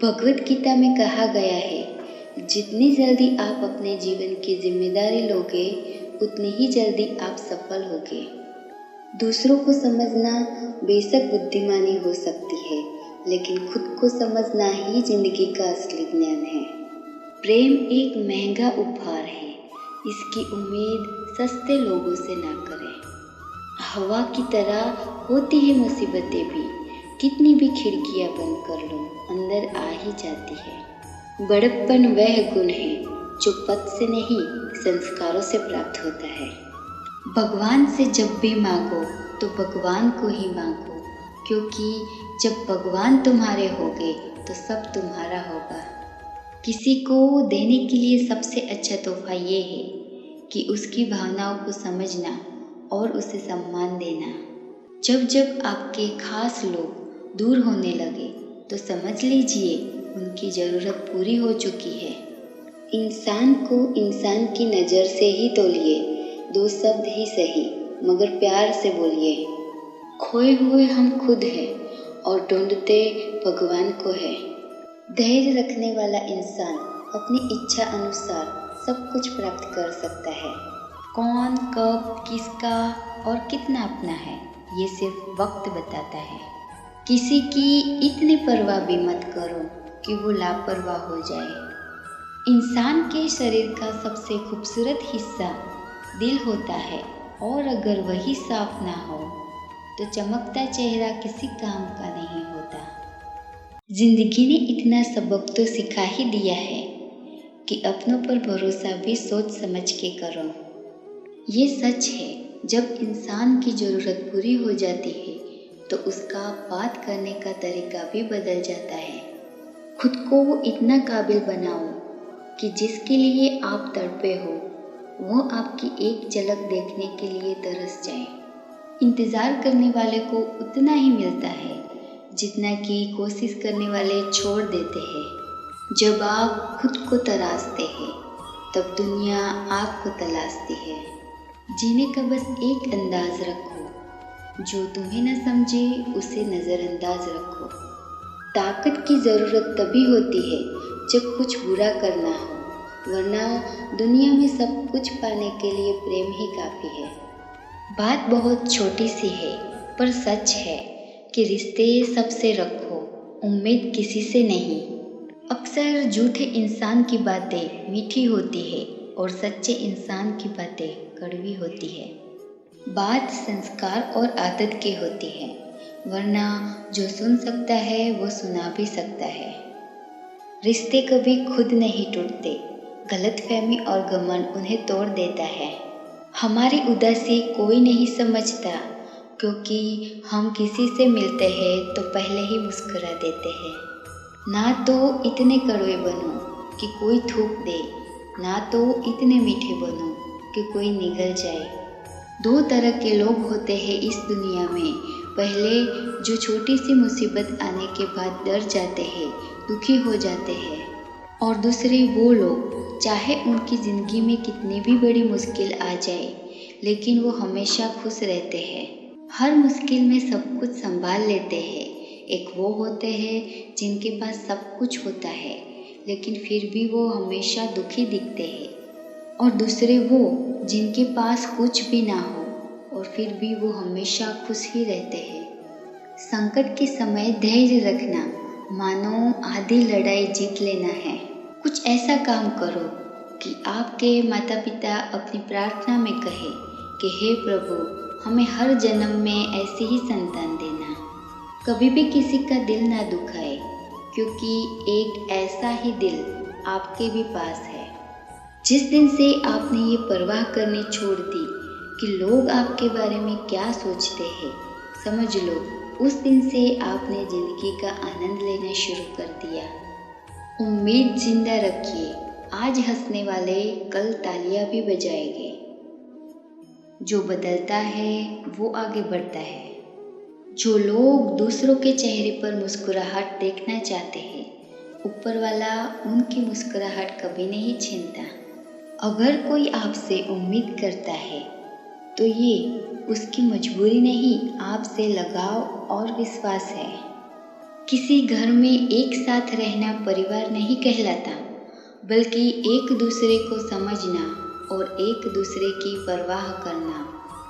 भगवत गीता में कहा गया है, जितनी जल्दी आप अपने जीवन की जिम्मेदारी लोगे उतनी ही जल्दी आप सफल होगे। दूसरों को समझना बेशक बुद्धिमानी हो सकती है, लेकिन खुद को समझना ही जिंदगी का असली ज्ञान है। प्रेम एक महंगा उपहार है, इसकी उम्मीद सस्ते लोगों से ना करें। हवा की तरह होती है मुसीबतें भी, कितनी भी खिड़कियां बंद कर लो अंदर आ ही जाती है। बड़प्पन वह गुण है जो पद से नहीं संस्कारों से प्राप्त होता है। भगवान से जब भी मांगो तो भगवान को ही मांगो, क्योंकि जब भगवान तुम्हारे होंगे तो सब तुम्हारा होगा। किसी को देने के लिए सबसे अच्छा तोहफा ये है कि उसकी भावनाओं को समझना और उसे सम्मान देना। जब जब आपके खास लोग दूर होने लगे तो समझ लीजिए उनकी ज़रूरत पूरी हो चुकी है। इंसान को इंसान की नज़र से ही तोलिए, 2 शब्द ही सही मगर प्यार से बोलिए। खोए हुए हम खुद हैं और ढूंढते भगवान को है। धैर्य रखने वाला इंसान अपनी इच्छा अनुसार सब कुछ प्राप्त कर सकता है। कौन, कब, किसका और कितना अपना है, ये सिर्फ वक्त बताता है। किसी की इतनी परवाह भी मत करो कि वो लापरवाह हो जाए। इंसान के शरीर का सबसे खूबसूरत हिस्सा दिल होता है, और अगर वही साफ ना हो तो चमकता चेहरा किसी काम का नहीं होता। जिंदगी ने इतना सबक तो सिखा ही दिया है कि अपनों पर भरोसा भी सोच समझ के करो। ये सच है, जब इंसान की ज़रूरत पूरी हो जाती है तो उसका बात करने का तरीका भी बदल जाता है। खुद को वो इतना काबिल बनाओ कि जिसके लिए आप तड़पे हो वो आपकी एक झलक देखने के लिए तरस जाए। इंतज़ार करने वाले को उतना ही मिलता है जितना कि कोशिश करने वाले छोड़ देते हैं। जब आप खुद को तराशते हैं तब दुनिया आपको तलाशती है। जीने का बस एक अंदाज रखो, जो तुम्हें न समझे उसे नज़रअंदाज रखो। ताकत की ज़रूरत तभी होती है जब कुछ बुरा करना हो, वरना दुनिया में सब कुछ पाने के लिए प्रेम ही काफ़ी है। बात बहुत छोटी सी है पर सच है कि रिश्ते सबसे रखो, उम्मीद किसी से नहीं। अक्सर झूठे इंसान की बातें मीठी होती है और सच्चे इंसान की बातें कड़वी होती है। बात संस्कार और आदत की होती है, वरना जो सुन सकता है वो सुना भी सकता है। रिश्ते कभी खुद नहीं टूटते, गलतफहमी और घमंड उन्हें तोड़ देता है। हमारी उदासी कोई नहीं समझता, क्योंकि हम किसी से मिलते हैं तो पहले ही मुस्कुरा देते हैं। ना तो इतने कड़वे बनो कि कोई थूक दे, ना तो इतने मीठे बनो कि कोई निगल जाए। 2 तरह के लोग होते हैं इस दुनिया में। पहले जो छोटी सी मुसीबत आने के बाद डर जाते हैं, दुखी हो जाते हैं, और दूसरे वो लोग चाहे उनकी ज़िंदगी में कितनी भी बड़ी मुश्किल आ जाए लेकिन वो हमेशा खुश रहते हैं। हर मुश्किल में सब कुछ संभाल लेते हैं। एक वो होते हैं जिनके पास सब कुछ होता है लेकिन फिर भी वो हमेशा दुखी दिखते हैं, और दूसरे वो जिनके पास कुछ भी ना हो और फिर भी वो हमेशा खुश ही रहते हैं। संकट के समय धैर्य रखना मानो आधी लड़ाई जीत लेना है। कुछ ऐसा काम करो कि आपके माता पिता अपनी प्रार्थना में कहे कि हे प्रभु, हमें हर जन्म में ऐसी ही संतान देना। कभी भी किसी का दिल ना दुखाए, क्योंकि एक ऐसा ही दिल आपके भी पास है। जिस दिन से आपने ये परवाह करनी छोड़ दी कि लोग आपके बारे में क्या सोचते हैं, समझ लो उस दिन से आपने ज़िंदगी का आनंद लेना शुरू कर दिया। उम्मीद जिंदा रखिए, आज हंसने वाले कल तालियां भी बजाएंगे। जो बदलता है वो आगे बढ़ता है। जो लोग दूसरों के चेहरे पर मुस्कुराहट देखना चाहते हैं, ऊपर वाला उनकी मुस्कुराहट कभी नहीं छीनता। अगर कोई आपसे उम्मीद करता है तो ये उसकी मजबूरी नहीं, आपसे लगाव और विश्वास है। किसी घर में एक साथ रहना परिवार नहीं कहलाता, बल्कि एक दूसरे को समझना और एक दूसरे की परवाह करना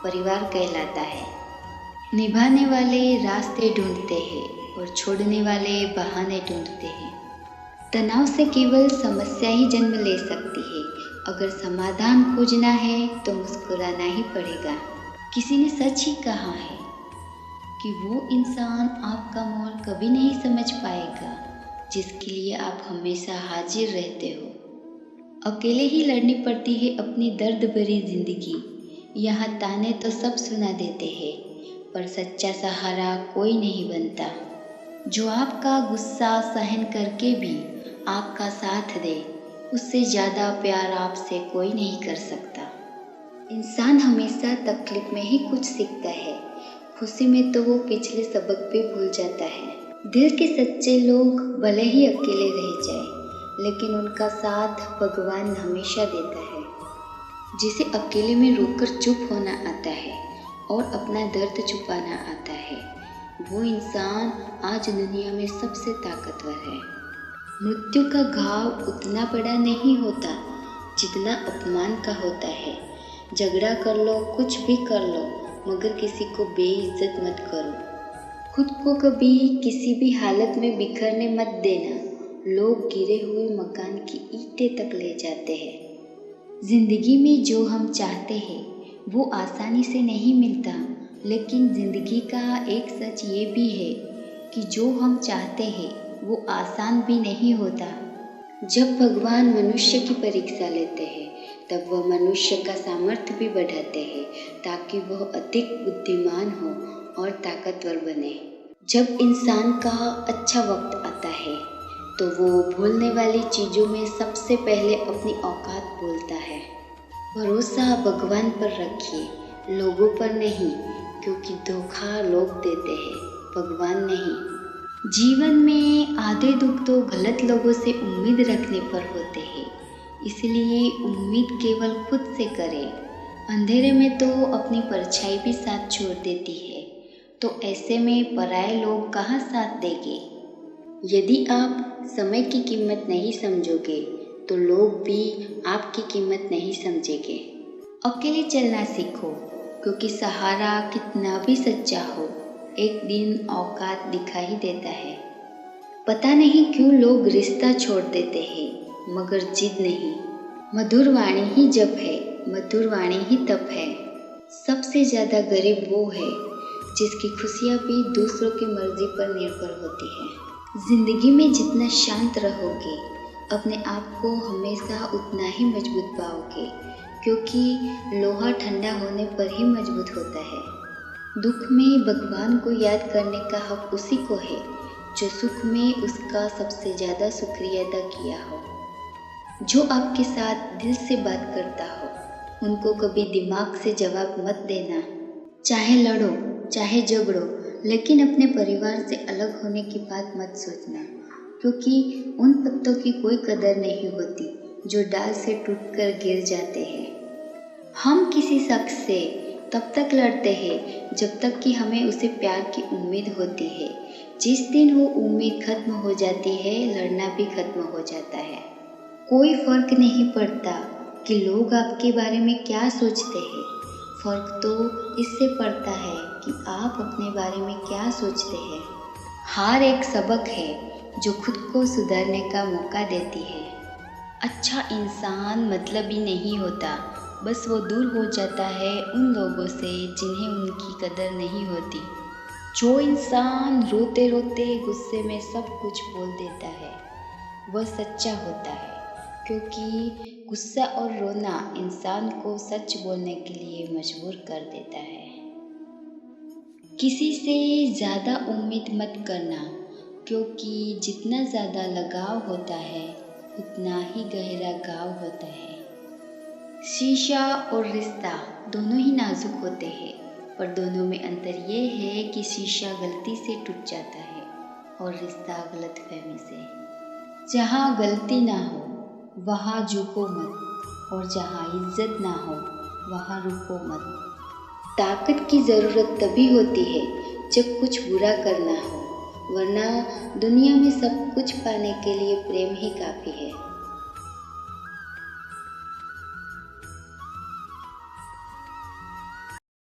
परिवार कहलाता है। निभाने वाले रास्ते ढूंढते हैं और छोड़ने वाले बहाने ढूंढते हैं। तनाव से केवल समस्या ही जन्म ले सकती है। अगर समाधान खोजना है तो मुस्कुराना ही पड़ेगा। किसी ने सच ही कहा है कि वो इंसान आपका मोल कभी नहीं समझ पाएगा जिसके लिए आप हमेशा हाजिर रहते हो। अकेले ही लड़नी पड़ती है अपनी दर्द भरी जिंदगी। यहाँ ताने तो सब सुना देते हैं, पर सच्चा सहारा कोई नहीं बनता। जो आपका गुस्सा सहन करके भी आपका साथ दे, उससे ज़्यादा प्यार आपसे कोई नहीं कर सकता। इंसान हमेशा तकलीफ में ही कुछ सीखता है, खुशी में तो वो पिछले सबक भी भूल जाता है। दिल के सच्चे लोग भले ही अकेले रह जाए, लेकिन उनका साथ भगवान हमेशा देता है। जिसे अकेले में रोकर चुप होना आता है और अपना दर्द छुपाना आता है, वो इंसान आज दुनिया में सबसे ताकतवर है। मृत्यु का घाव उतना बड़ा नहीं होता जितना अपमान का होता है। झगड़ा कर लो, कुछ भी कर लो, मगर किसी को बेइज्जत मत करो। खुद को कभी किसी भी हालत में बिखरने मत देना। लोग गिरे हुए मकान की ईंटें तक ले जाते हैं। जिंदगी में जो हम चाहते हैं वो आसानी से नहीं मिलता, लेकिन जिंदगी का एक सच ये भी है कि जो हम चाहते हैं वो आसान भी नहीं होता। जब भगवान मनुष्य की परीक्षा लेते हैं, तब वह मनुष्य का सामर्थ्य भी बढ़ाते हैं ताकि वह अधिक बुद्धिमान हो और ताकतवर बने। जब इंसान का अच्छा वक्त आता है, तो वो भूलने वाली चीज़ों में सबसे पहले अपनी औकात भूलता है। भरोसा भगवान पर रखिए, लोगों पर नहीं, क्योंकि धोखा लोग देते हैं, भगवान नहीं। जीवन में आधे दुख तो गलत लोगों से उम्मीद रखने पर होते हैं, इसलिए उम्मीद केवल खुद से करें। अंधेरे में तो अपनी परछाई भी साथ छोड़ देती है, तो ऐसे में पराये लोग कहाँ साथ देंगे। यदि आप समय की कीमत नहीं समझोगे, तो लोग भी आपकी कीमत नहीं समझेंगे। अकेले चलना सीखो, क्योंकि सहारा कितना भी सच्चा हो, एक दिन औकात दिखा ही देता है। पता नहीं क्यों लोग रिश्ता छोड़ देते हैं, मगर जिद नहीं। मधुर वाणी ही जप है, मधुर वाणी ही तप है। सबसे ज़्यादा गरीब वो है जिसकी खुशियाँ भी दूसरों की मर्जी पर निर्भर होती है। जिंदगी में जितना शांत रहोगे, अपने आप को हमेशा उतना ही मजबूत पाओगे, क्योंकि लोहा ठंडा होने पर ही मजबूत होता है। दुख में भगवान को याद करने का हक उसी को है जो सुख में उसका सबसे ज़्यादा शुक्रिया अदा किया हो। जो आपके साथ दिल से बात करता हो, उनको कभी दिमाग से जवाब मत देना। चाहे लड़ो, चाहे झगड़ो, लेकिन अपने परिवार से अलग होने की बात मत सोचना, क्योंकि उन पत्तों की कोई कदर नहीं होती जो डाल से टूटकर गिर जाते हैं। हम किसी शख्स से तब तक लड़ते हैं जब तक कि हमें उसे प्यार की उम्मीद होती है। जिस दिन वो उम्मीद खत्म हो जाती है, लड़ना भी खत्म हो जाता है। कोई फर्क नहीं पड़ता कि लोग आपके बारे में क्या सोचते हैं, फर्क तो इससे पड़ता है कि आप अपने बारे में क्या सोचते हैं। हार एक सबक है जो खुद को सुधारने का मौका देती है। अच्छा इंसान मतलबी नहीं होता, बस वो दूर हो जाता है उन लोगों से जिन्हें उनकी कदर नहीं होती। जो इंसान रोते रोते गुस्से में सब कुछ बोल देता है, वह सच्चा होता है, क्योंकि गुस्सा और रोना इंसान को सच बोलने के लिए मजबूर कर देता है। किसी से ज़्यादा उम्मीद मत करना, क्योंकि जितना ज़्यादा लगाव होता है, उतना ही गहरा घाव होता है। शीशा और रिश्ता दोनों ही नाजुक होते हैं, पर दोनों में अंतर ये है कि शीशा गलती से टूट जाता है और रिश्ता गलतफहमी से। जहाँ गलती ना हो वहाँ झुको मत, और जहाँ इज्जत ना हो वहाँ रुको मत। ताकत की ज़रूरत तभी होती है जब कुछ बुरा करना हो, वरना दुनिया में सब कुछ पाने के लिए प्रेम ही काफ़ी है।